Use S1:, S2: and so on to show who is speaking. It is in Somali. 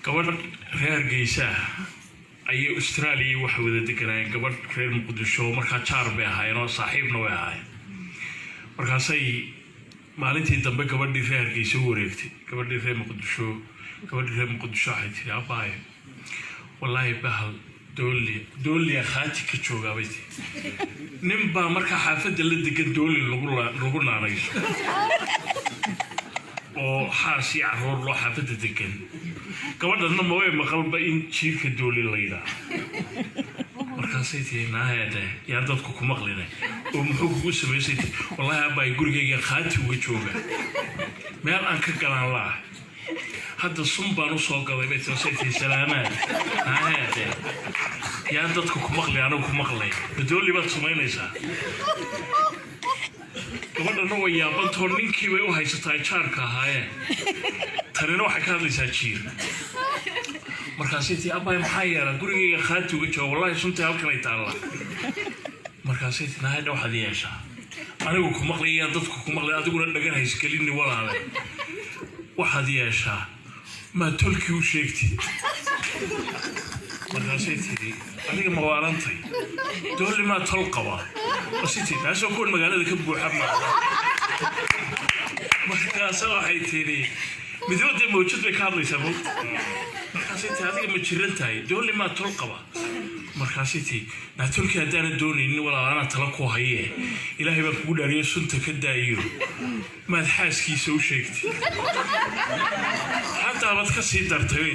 S1: gabadh reer Geesa ay Australia waxa wada deganay gabadh reer Muqdisho marka jaar bay ahaayeen oo saaxiibna way ahaayeen markaasay maalintii dambe gabadhii reer Geesa wareegtay gabadhii reer Muqdisho ay tiri abaay wallahi bahal dooli khaati ka joogabay nimba marka xaafadda la degan dooli lagu naanayso oo xaasi caruur loo xaafadda degan gabadhana ma way maqalba in jiirka dooli la yiraahdo markaasay tiinaaheeda yaa dadku ku maqlinay oo muxuu kugu sameysay wallahi abaay gurigayga khaati uga jooga meel aan ka galaan laa hadda sumbaan u soo galay bay taasay salaamaad naaheeda yaa dadku ku maqlay anigu ku maqlay dooli baad sumaynaysaa gabadhana way yaabantoon ninkii bay u haysataa jaarka ahaayeen tanina waxay ka hadlaysaa jiir markaasay tii abaay maxaa yeelaa gurigayga khaati uga jooga wallahi sunta halkan ay taalla markaasay tii nahay waxaad yeeshaa anigu ku maqlay yaa dadku ku maqlay adiguna dhagan hays gelini walaale waxaad yeeshaa ma tolkii u sheegtay markaasay tii adiga ma waarantay dooli ma tol qaba وسيتي عشان كل مقالة كبو حمد مركاسة waxay tiri midooda mawjud bay ka hadlaysaa markaasay taadiga ma jirantahay dooli ma tol qaba markaasay na tolkii hadaan doonaynin walaalaana tala ku hayee ilaahay baa kugu dhaariyo sunta ka daayo maad xaaskiisa u sheegtay hatta baad ka sii dartay